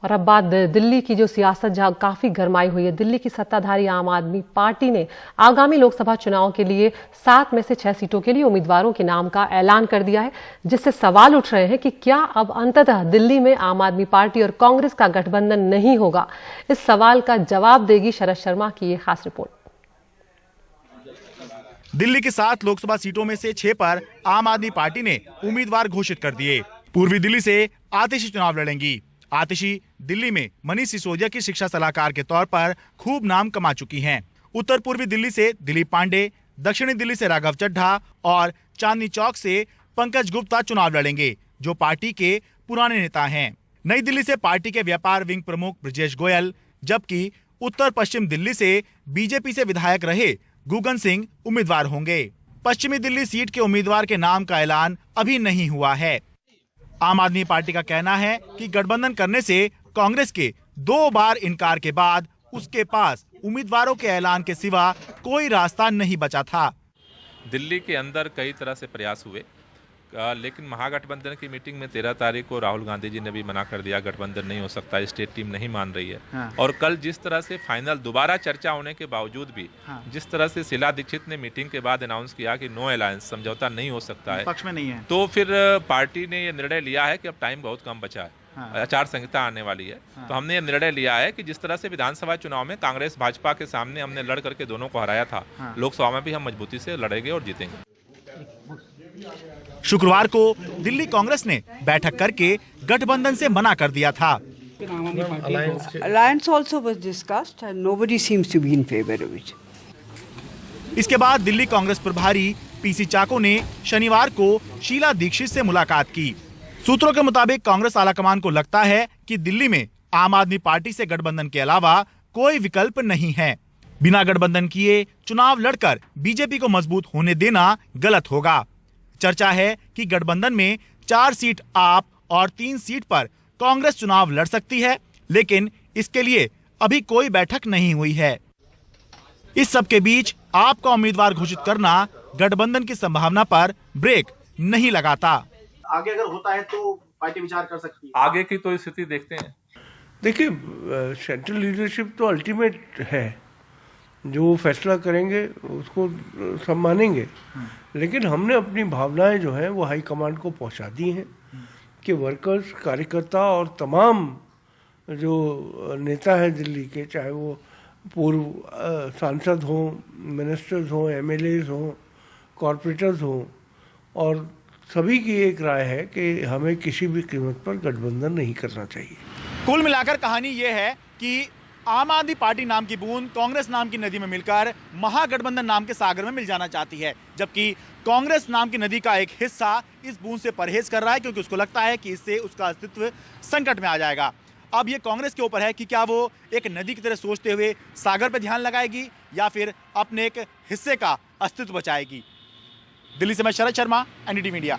और अब बात दिल्ली की जो सियासत जहां काफी गरमाई हुई है। दिल्ली की सत्ताधारी आम आदमी पार्टी ने आगामी लोकसभा चुनाव के लिए 7 में से 6 सीटों के लिए उम्मीदवारों के नाम का ऐलान कर दिया है, जिससे सवाल उठ रहे हैं कि क्या अब अंततः दिल्ली में आम आदमी पार्टी और कांग्रेस का गठबंधन नहीं होगा। इस सवाल का जवाब देगी शरद शर्मा की ये खास रिपोर्ट। दिल्ली की 7 लोकसभा सीटों में से 6 पर आम आदमी पार्टी ने उम्मीदवार घोषित कर दिए। पूर्वी दिल्ली से आतिशी चुनाव लड़ेंगी। आतिशी दिल्ली में मनीष सिसोदिया की शिक्षा सलाहकार के तौर पर खूब नाम कमा चुकी हैं। उत्तर पूर्वी दिल्ली से दिलीप पांडे, दक्षिणी दिल्ली से राघव चड्ढा और चांदनी चौक से पंकज गुप्ता चुनाव लड़ेंगे, जो पार्टी के पुराने नेता हैं। नई दिल्ली से पार्टी के व्यापार विंग प्रमुख ब्रजेश गोयल, जबकि उत्तर पश्चिम दिल्ली से बीजेपी से विधायक रहे गुगन सिंह उम्मीदवार होंगे। पश्चिमी दिल्ली सीट के उम्मीदवार के नाम का ऐलान अभी नहीं हुआ है। आम आदमी पार्टी का कहना है कि गठबंधन करने से कांग्रेस के 2 बार इनकार के बाद उसके पास उम्मीदवारों के ऐलान के सिवा कोई रास्ता नहीं बचा था। दिल्ली के अंदर कई तरह से प्रयास हुए, लेकिन महागठबंधन की मीटिंग में 13 तारीख को राहुल गांधी जी ने भी मना कर दिया, गठबंधन नहीं हो सकता, स्टेट टीम नहीं मान रही है। हाँ। और कल जिस तरह से फाइनल दोबारा चर्चा होने के बावजूद भी जिस तरह से शीला दीक्षित ने मीटिंग के बाद अनाउंस किया कि नो अलायंस, समझौता नहीं हो सकता है, पक्ष में नहीं है, तो फिर पार्टी ने यह निर्णय लिया है कि अब टाइम बहुत कम बचा है। हाँ। आचार संहिता आने वाली है। हाँ। तो हमने ये निर्णय लिया है कि जिस तरह से विधानसभा चुनाव में कांग्रेस भाजपा के सामने हमने लड़ करके दोनों को हराया था, हाँ। लोकसभा में भी हम मजबूती से लड़ेंगे और जीतेंगे। शुक्रवार को दिल्ली कांग्रेस ने बैठक करके गठबंधन से मना कर दिया था। Alliance also was discussed and nobody seems to be in favor of it. इसके बाद दिल्ली कांग्रेस प्रभारी पीसी चाको ने शनिवार को शीला दीक्षित से मुलाकात की। सूत्रों के मुताबिक कांग्रेस आलाकमान को लगता है कि दिल्ली में आम आदमी पार्टी से गठबंधन के अलावा कोई विकल्प नहीं है। बिना गठबंधन किए चुनाव लड़कर बीजेपी को मजबूत होने देना गलत होगा। चर्चा है कि गठबंधन में 4 सीट आप और 3 सीट पर कांग्रेस चुनाव लड़ सकती है, लेकिन इसके लिए अभी कोई बैठक नहीं हुई है। इस सब के बीच आपका उम्मीदवार घोषित करना गठबंधन की संभावना पर ब्रेक नहीं लगाता। आगे अगर होता है तो पार्टी विचार कर सकती है। आगे की तो स्थिति देखते हैं। देखिए, सेंट्रल लीडरशिप तो अल्टीमेट है, जो फैसला करेंगे उसको सब मानेंगे, लेकिन हमने अपनी भावनाएं जो हैं वो हाई कमांड को पहुंचा दी हैं कि वर्कर्स, कार्यकर्ता और तमाम जो नेता हैं दिल्ली के, चाहे वो पूर्व सांसद हों, मिनिस्टर्स हों, एमएलएज हों, कॉरपोरेटर्स हों, और सभी की एक राय है कि हमें किसी भी कीमत पर गठबंधन नहीं करना चाहिए। कुल मिलाकर कहानी ये है कि आम आदमी पार्टी नाम की बूंद कांग्रेस नाम की नदी में मिलकर महागठबंधन नाम के सागर में मिल जाना चाहती है, जबकि कांग्रेस नाम की नदी का एक हिस्सा इस बूंद से परहेज कर रहा है, क्योंकि उसको लगता है कि इससे उसका अस्तित्व संकट में आ जाएगा। अब ये कांग्रेस के ऊपर है कि क्या वो एक नदी की तरह सोचते हुए सागर पर ध्यान लगाएगी या फिर अपने एक हिस्से का अस्तित्व बचाएगी। दिल्ली से मैं शरद शर्मा, एनडीटी मीडिया।